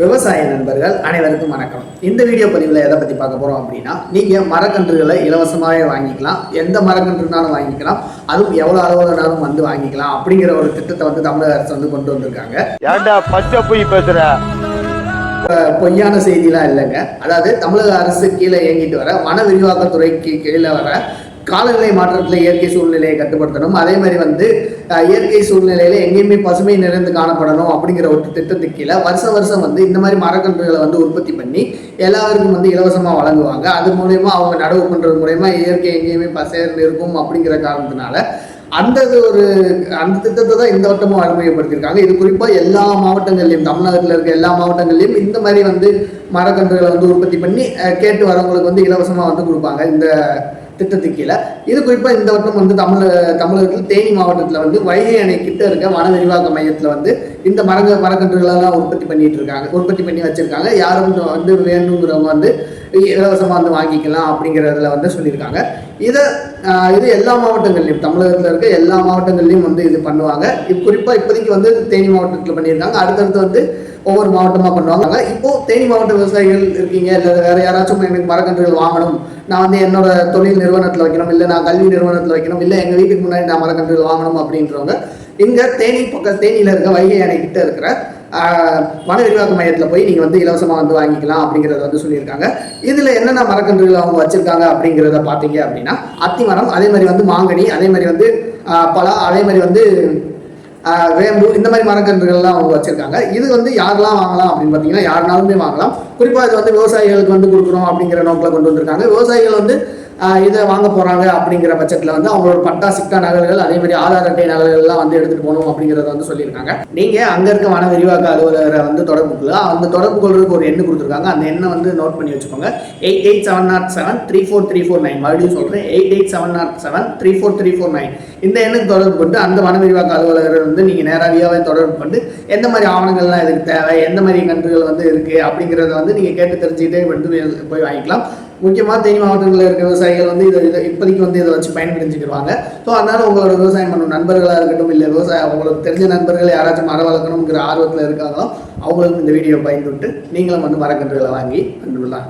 விவசாய நண்பர்கள் அனைவருக்கும் வணக்கம். இந்த வீடியோ பதிவில் எதை பற்றி பார்க்க போகிறோம் அப்படின்னா, நீங்கள் மரக்கன்றுகளை இலவசமாகவே வாங்கிக்கலாம். எந்த மரக்கன்றுனாலும் வாங்கிக்கலாம், அதுவும் எவ்வளோ அளவுனாலும் வந்து வாங்கிக்கலாம் அப்படிங்கிற ஒரு திட்டத்தை வந்து தமிழக அரசு வந்து கொண்டு வந்திருக்காங்க. ஏன்டா பச்சை போய் பேசுற? பொய்யான செய்திலாம் இல்லைங்க. அதாவது தமிழக அரசு கீழே இயங்கிட்டு வர வன விரிவாக்கத்துறைக்கு கீழே வர காலநிலை மாற்றத்தில் இயற்கை சூழ்நிலையை கட்டுப்படுத்தணும், அதே மாதிரி வந்து இயற்கை சூழ்நிலையில எங்கேயுமே பசுமை நிறைந்து காணப்படணும் அப்படிங்கிற ஒரு திட்டத்துக்கு கீழே வருஷம் வந்து இந்த மாதிரி மரக்கன்றுகளை வந்து உற்பத்தி பண்ணி எல்லாருக்கும் வந்து இலவசமாக வழங்குவாங்க. அது மூலயமா அவங்க நடவு பண்ணுறது மூலயமா இயற்கை எங்கேயுமே பசேர்ந்து இருக்கும் அப்படிங்கிற காரணத்தினால அந்த திட்டத்தை தான் இந்த வட்டமும் அறிமுகப்படுத்தியிருக்காங்க. இது குறிப்பாக எல்லா மாவட்டங்கள்லையும், தமிழ்நாட்டில் இருக்க எல்லா மாவட்டங்கள்லையும் இந்த மாதிரி வந்து மரக்கன்றுகளை வந்து உற்பத்தி பண்ணி கேட்டு வரவங்களுக்கு வந்து இலவசமாக வந்து கொடுப்பாங்க இந்த திட்டத்துக்கு கீழே. இது குறிப்பாக இந்த வட்டம் வந்து தமிழகத்தில் தேனி மாவட்டத்தில் வந்து வைகை அணை கிட்ட இருக்க வன விரிவாக்க மையத்தில் வந்து இந்த மரக்கன்றுகளெல்லாம் உற்பத்தி பண்ணி வச்சிருக்காங்க. யாரும் வந்து வேணுங்கிறவங்க வந்து இலவசமாக வந்து வாங்கிக்கலாம் அப்படிங்கிறதுல வந்து சொல்லியிருக்காங்க. இது எல்லா மாவட்டங்கள்லையும், தமிழகத்தில் இருக்க எல்லா மாவட்டங்கள்லையும் வந்து இது பண்ணுவாங்க. குறிப்பாக இப்போதைக்கு வந்து தேனி மாவட்டத்தில் பண்ணியிருக்காங்க. அடுத்தடுத்து வந்து ஒவ்வொரு மாவட்டமாக பண்ணுவாங்க. இப்போது தேனி மாவட்ட விவசாயிகள் இருக்கீங்க, இல்லை வேறு யாராச்சும் எனக்கு மரக்கன்றுகள் வாங்கணும், நான் வந்து என்னோட தொழில் நிறுவனத்தில் வைக்கணும், இல்லை நான் கல்வி நிறுவனத்தில் வைக்கணும், இல்லை எங்கள் வீட்டுக்கு முன்னாடி நான் மரக்கன்றுகள் வாங்கணும் அப்படின்றவங்க இங்கே தேனியில் இருக்க வைகை அணை கிட்ட இருக்கிற வன விரிவாக்க மையத்தில் போய் நீங்கள் வந்து இலவசமாக வந்து வாங்கிக்கலாம் அப்படிங்கிறத வந்து சொல்லியிருக்காங்க. இதில் என்னென்ன மரக்கன்றுகள் அவங்க வச்சுருக்காங்க அப்படிங்கிறத பார்த்தீங்க அப்படின்னா, அத்திமரம், அதே மாதிரி வந்து மாங்கனி, அதே மாதிரி வந்து பலா, அதே மாதிரி வந்து வேம்பு, இந்த மாதிரி மரக்கன்றுகள்லாம் அவங்க வச்சுருக்காங்க. இது வந்து யாரெல்லாம் வாங்கலாம் அப்படின்னு பார்த்தீங்கன்னா, யாருனாலுமே வாங்கலாம். குறிப்பாக இது வந்து விவசாயிகளுக்கு வந்து கொடுக்குறோம் அப்படிங்கிற நோக்கில் கொண்டு வந்திருக்காங்க. விவசாயிகள் வந்து இதை வாங்க போகிறாங்க அப்படிங்கிற பட்சத்தில் வந்து அவங்களோட பட்டா சிக்கா நகல்கள், அதே மாதிரி ஆதார் அட்டை நகல்கள்லாம் வந்து எடுத்துகிட்டு போகணும் அப்படிங்கிறத வந்து சொல்லியிருக்காங்க. நீங்கள் அங்கே இருக்க வன விரிவாக்க அலுவலரை வந்து தொடர்பு கொள்ளலாம். அந்த தொடர்பு கொள்றதுக்கு ஒரு எண்ணு கொடுத்துருக்காங்க. அந்த எண்ணை வந்து நோட் பண்ணி வச்சுக்கோங்க. 8870734349. மறுபடியும் சொல்கிறேன், 8870734349. இந்த எண்ணுக்கு தொடர்பு கொண்டு அந்த வன விரிவாக்க அலுவலரை வந்து நீங்கள் நேரடியாகவே தொடர்பு கொண்டு எந்த மாதிரி ஆவணங்கள்லாம் இதுக்கு தேவை, எந்த மாதிரி கன்றுகள் வந்து இருக்குது அப்படிங்கிறத வந்து நீங்கள் கேட்டு தெரிஞ்சுக்கிட்டே வந்து போய் வாங்கிக்கலாம். முக்கியமாக தேனி மாவட்டத்தில் இருக்க விவசாயிகள் வந்து இதை இப்போதைக்கு வந்து இதை வச்சு பயன்படுத்திக்கிடுவாங்க. ஸோ அதனால் உங்களோட விவசாயம் பண்ணும் நண்பர்களாக இருக்கட்டும், இல்லை உங்களுக்கு தெரிஞ்ச நண்பர்கள் யாராச்சும் மரம் வளர்க்கணுங்கிற ஆர்வத்தில் இருக்காங்களோ அவங்களுக்கும் இந்த வீடியோ பயன்பட்டு நீங்களும் வந்து மரக்கன்றுகளை வாங்கி வந்துடலாம்.